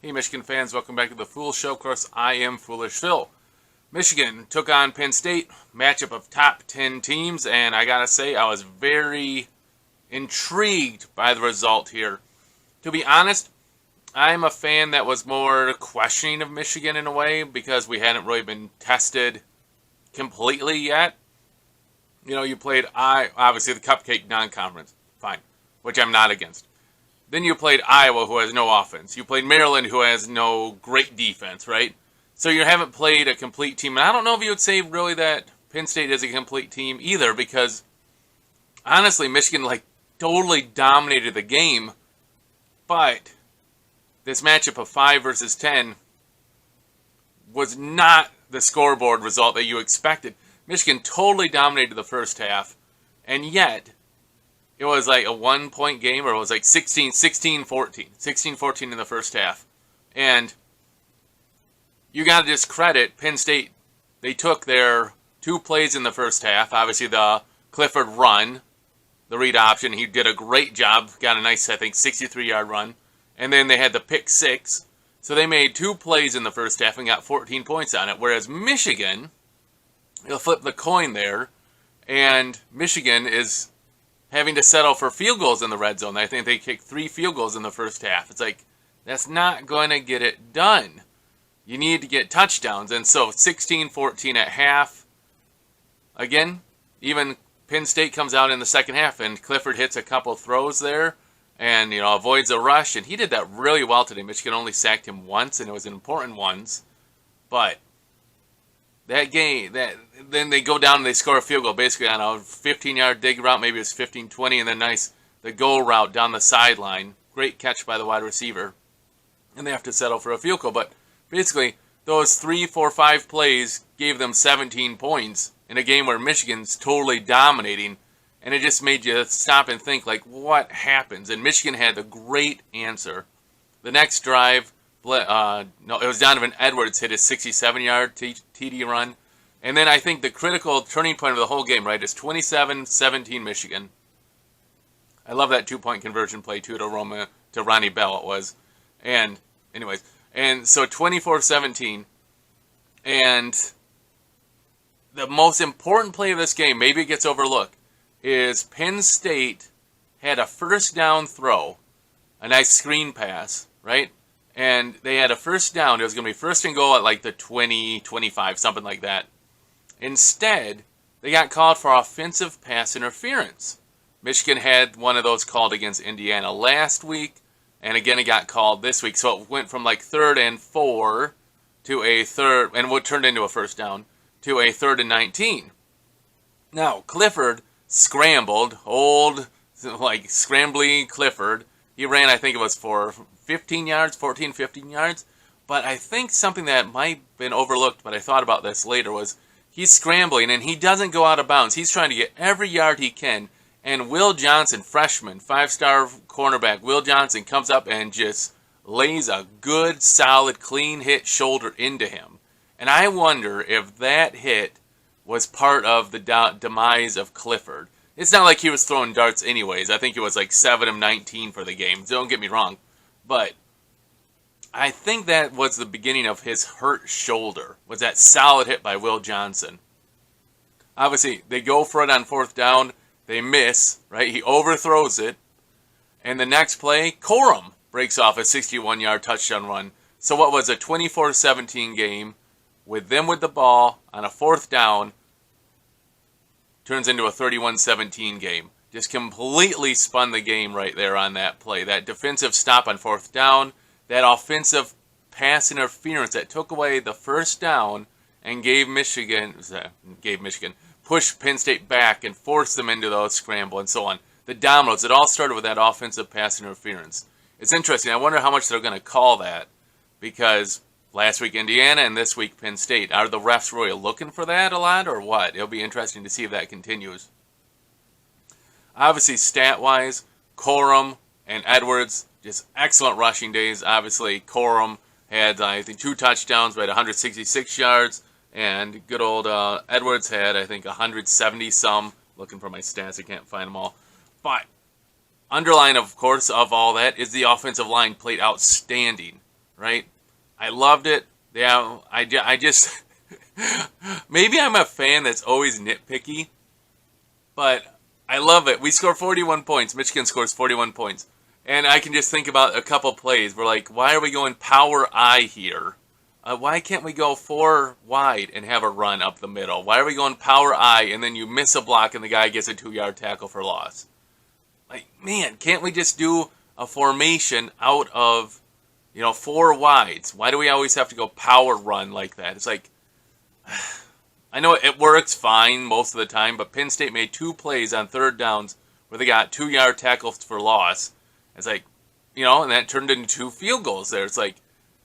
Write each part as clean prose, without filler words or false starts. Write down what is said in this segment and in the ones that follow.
Hey Michigan fans, welcome back to the Fool Show. Of course, I am Foolish Phil. Michigan took on Penn State, matchup of top 10 teams, and I gotta say, I was very intrigued by the result here. To be honest, I'm a fan that was more questioning of Michigan in a way because we hadn't really been tested completely yet. You know, you played obviously the cupcake non-conference, fine, which I'm not against. Then you played Iowa, who has no offense. You played Maryland, who has no great defense, right? So you haven't played a complete team. And I don't know if you would say really that Penn State is a complete team either, because honestly, Michigan totally dominated the game. But this matchup of 5 versus 10 was not the scoreboard result that you expected. Michigan totally dominated the first half, and yet it was like a 1-point game, or it was like 16-14. 16-14 in the first half. And you got to just credit Penn State. They took their 2 plays in the first half. Obviously, the Clifford run, the read option. He did a great job. Got a nice, I think, 63-yard run. And then they had the pick 6. So they made 2 plays in the first half and got 14 points on it. Whereas Michigan, you'll flip the coin there, and Michigan is having to settle for field goals in the red zone. I think they kicked 3 field goals in the first half. It's like, that's not going to get it done. You need to get touchdowns. And so 16-14 at half. Again, even Penn State comes out in the second half, and Clifford hits a couple throws there and, avoids a rush. And he did that really well today. Michigan only sacked him once, and it was important ones. But that game, then they go down and they score a field goal basically on a 15-yard dig route. Maybe it was 15-20, and then the goal route down the sideline. Great catch by the wide receiver. And they have to settle for a field goal. But basically, those 3, 4, 5 plays gave them 17 points in a game where Michigan's totally dominating. And it just made you stop and think, what happens? And Michigan had the great answer. The next drive, it was Donovan Edwards hit his 67-yard TD run. And then I think the critical turning point of the whole game, right, is 27-17 Michigan. I love that 2-point conversion play, too, to Ronnie Bell it was. And anyways, and so 24-17. And the most important play of this game, maybe it gets overlooked, is Penn State had a first down throw, a nice screen pass, right? And they had a first down. It was going to be first and goal at the 20, 25, something like that. Instead, they got called for offensive pass interference. Michigan had one of those called against Indiana last week, and again it got called this week. So it went from 3rd and 4 to a third, and what turned into a first down, to a 3rd and 19. Now, Clifford scrambled, scrambly Clifford. He ran, I think it was for 15 yards, 14, 15 yards. But I think something that might have been overlooked, but I thought about this later, was he's scrambling and he doesn't go out of bounds. He's trying to get every yard he can. And Will Johnson, freshman, 5-star cornerback, Will Johnson comes up and just lays a good, solid, clean hit shoulder into him. And I wonder if that hit was part of the demise of Clifford. It's not like he was throwing darts anyways. I think it was 7 of 19 for the game. Don't get me wrong. But I think that was the beginning of his hurt shoulder, was that solid hit by Will Johnson. Obviously, they go for it on 4th down. They miss, right? He overthrows it. And the next play, Corum breaks off a 61-yard touchdown run. So what was a 24-17 game with them with the ball on a 4th down turns into a 31-17 game. Just completely spun the game right there on that play. That defensive stop on 4th down, that offensive pass interference that took away the first down and pushed Penn State back and forced them into those scramble and so on. The dominoes, it all started with that offensive pass interference. It's interesting. I wonder how much they're going to call that, because last week Indiana and this week Penn State. Are the refs really looking for that a lot or what? It'll be interesting to see if that continues. Obviously, stat-wise, Corum and Edwards, just excellent rushing days. Obviously, Corum had, I think, 2 touchdowns, right, 166 yards. And good old Edwards had, I think, 170-some. Looking for my stats, I can't find them all. But underline, of course, of all that is the offensive line played outstanding. right? I loved it. Yeah, I just maybe I'm a fan that's always nitpicky, but I love it. We score 41 points. Michigan scores 41 points. And I can just think about a couple plays. We're like, why are we going power I here? Why can't we go 4 wide and have a run up the middle? Why are we going power I and then you miss a block and the guy gets a 2-yard tackle for loss? Like, man, can't we just do a formation out of, 4 wides? Why do we always have to go power run like that? It's like, I know it works fine most of the time, but Penn State made 2 plays on third downs where they got 2-yard tackles for loss. It's like, and that turned into 2 field goals there. It's like,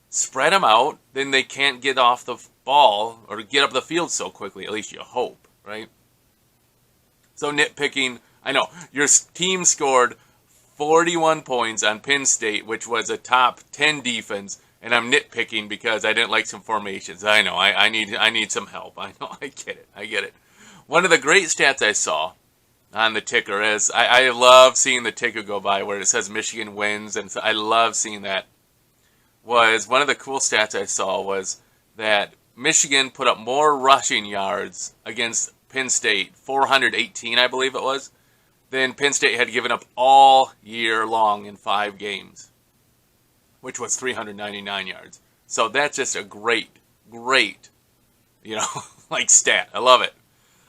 spread them out, then they can't get off the ball or get up the field so quickly. At least you hope, right? So nitpicking, I know, your team scored 41 points on Penn State, which was a top 10 defense, and I'm nitpicking because I didn't like some formations. I know, I need some help. I know, I get it. One of the great stats I saw on the ticker is, I love seeing the ticker go by where it says Michigan wins, and so I love seeing that. Was one of the cool stats I saw was that Michigan put up more rushing yards against Penn State, 418 I believe it was, than Penn State had given up all year long in 5 games, which was 399 yards. So that's just a great, stat. I love it.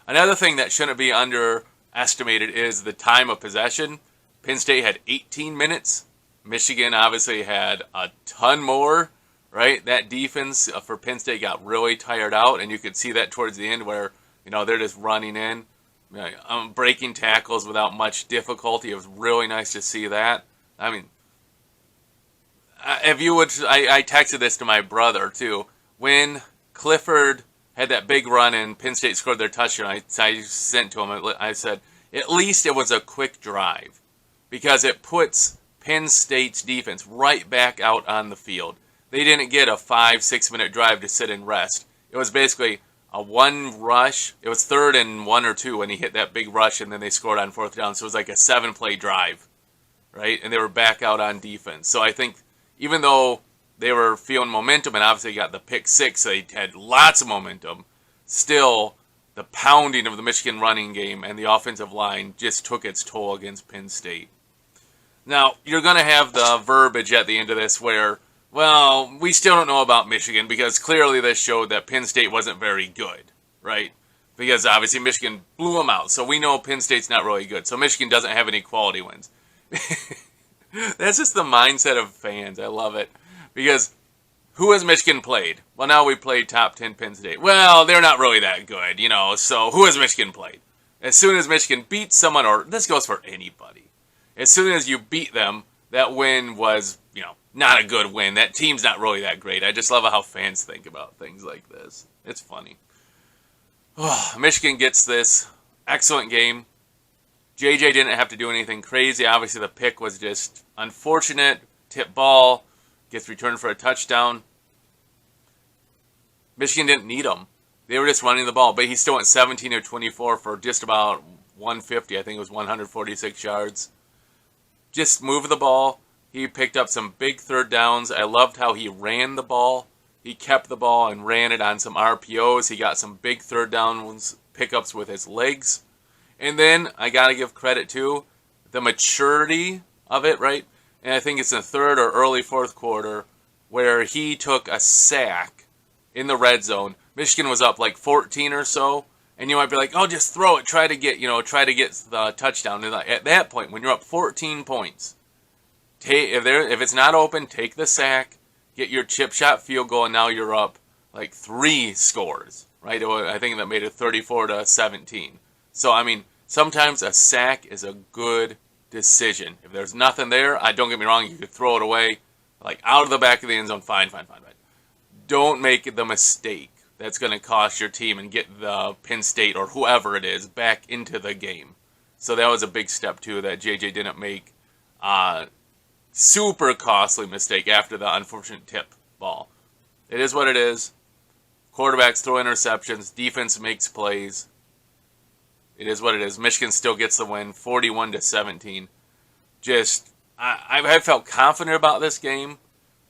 Another thing that shouldn't be underestimated is the time of possession. Penn State had 18 minutes. Michigan obviously had a ton more, right? That defense for Penn State got really tired out, and you could see that towards the end where, they're just running in, breaking tackles without much difficulty. It was really nice to see that. I mean, if you would, I texted this to my brother too. When Clifford had that big run and Penn State scored their touchdown, I sent to him, I said, at least it was a quick drive because it puts Penn State's defense right back out on the field. They didn't get a 5-6 minute drive to sit and rest. It was basically a 1 rush. It was 3rd and 1 or 2 when he hit that big rush, and then they scored on 4th down. So it was like a 7-play drive, right? And they were back out on defense. So I think even though they were feeling momentum and obviously got the pick 6, they had lots of momentum, still the pounding of the Michigan running game and the offensive line just took its toll against Penn State. Now, you're going to have the verbiage at the end of this where, well, we still don't know about Michigan because clearly this showed that Penn State wasn't very good, right? Because obviously Michigan blew them out, so we know Penn State's not really good. So Michigan doesn't have any quality wins. That's just the mindset of fans. I love it. Because who has Michigan played? Well, now we played top 10 Penn State. Well, they're not really that good, so who has Michigan played? As soon as Michigan beats someone, or this goes for anybody, as soon as you beat them, that win was, not a good win. That team's not really that great. I just love how fans think about things like this. It's funny. Michigan gets this excellent game. JJ didn't have to do anything crazy. Obviously, the pick was just unfortunate. Tip ball, gets returned for a touchdown. Michigan didn't need him. They were just running the ball, but he still went 17 of 24 for just about 150. I think it was 146 yards. Just move the ball. He picked up some big 3rd downs. I loved how he ran the ball. He kept the ball and ran it on some RPOs. He got some big 3rd downs pickups with his legs. And then I got to give credit to the maturity of it, right? And I think it's in the 3rd or early 4th quarter where he took a sack in the red zone. Michigan was up like 14 or so. And you might be like, oh, just throw it. Try to get the touchdown. And at that point, when you're up 14 points, if it's not open, take the sack, get your chip shot field goal, and now you're up like 3 scores, right? I think that made it 34-17. So, I mean, sometimes a sack is a good decision. If there's nothing there, don't get me wrong, you could throw it away, like out of the back of the end zone, fine. Don't make the mistake that's going to cost your team and get the Penn State or whoever it is back into the game. So that was a big step, too, that JJ didn't make. Super costly mistake after the unfortunate tip ball. It is what it is. Quarterbacks throw interceptions. Defense makes plays. It is what it is. Michigan still gets the win, 41-17. I felt confident about this game,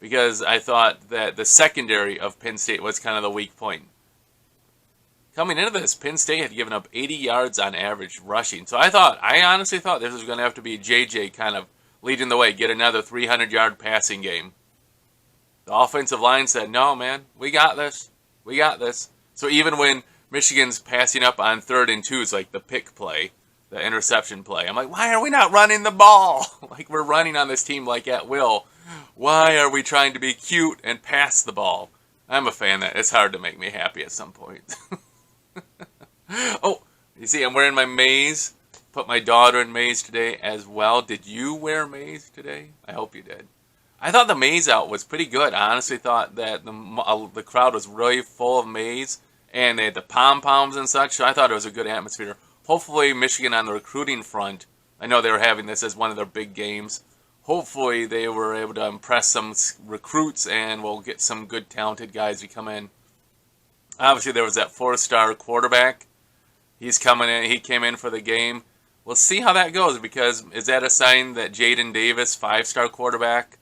because I thought that the secondary of Penn State was kind of the weak point. Coming into this, Penn State had given up 80 yards on average rushing. So I honestly thought this was going to have to be JJ kind of leading the way, get another 300-yard passing game. The offensive line said, no, man, we got this. We got this. So even when Michigan's passing up on 3rd and 2s, like the pick play, the interception play, I'm like, why are we not running the ball? Like we're running on this team like at will. Why are we trying to be cute and pass the ball? I'm a fan of that. It's hard to make me happy at some point. Oh, you see, I'm wearing my maize. Put my daughter in maize today as well. Did you wear maize today? I hope you did. I thought the maize out was pretty good. I honestly thought that the crowd was really full of maize, and they had the pom-poms and such, so I thought it was a good atmosphere. Hopefully Michigan on the recruiting front, I know they were having this as one of their big games. Hopefully they were able to impress some recruits, and we'll get some good talented guys to come in. Obviously there was that 4-star quarterback. He's coming in. He came in for the game. We'll see how that goes, because is that a sign that Jaden Davis, 5-star quarterback,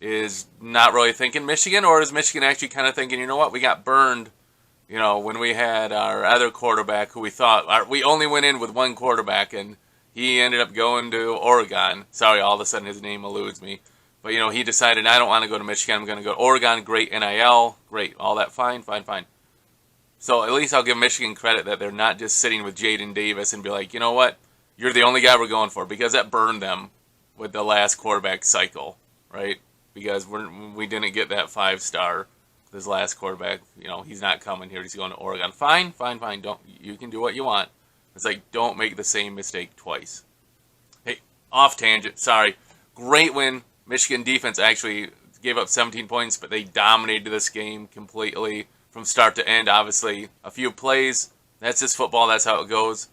is not really thinking Michigan, or is Michigan actually kind of thinking, you know what, we got burned, when we had our other quarterback who we thought, we only went in with one quarterback, and he ended up going to Oregon. Sorry, all of a sudden his name eludes me. But, he decided, I don't want to go to Michigan, I'm going to go to Oregon. Great NIL, great, all that, fine. So at least I'll give Michigan credit that they're not just sitting with Jaden Davis and be like, you know what, you're the only guy we're going for, because that burned them with the last quarterback cycle, right? Because we didn't get that 5-star, this last quarterback. He's not coming here. He's going to Oregon. Fine. You can do what you want. It's like, don't make the same mistake twice. Hey, off tangent. Sorry. Great win. Michigan defense actually gave up 17 points, but they dominated this game completely from start to end. Obviously, a few plays. That's just football. That's how it goes.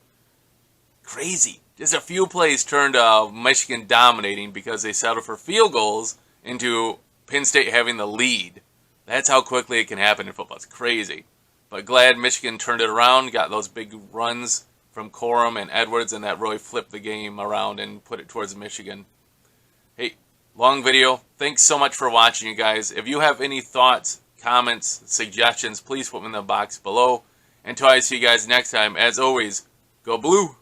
Crazy. Just a few plays turned Michigan dominating because they settled for field goals into Penn State having the lead. That's how quickly it can happen in football. It's crazy. But glad Michigan turned it around, got those big runs from Corum and Edwards, and that really flipped the game around and put it towards Michigan. Hey, long video. Thanks so much for watching, you guys. If you have any thoughts, comments, suggestions, please put them in the box below. Until I see you guys next time, as always, go blue.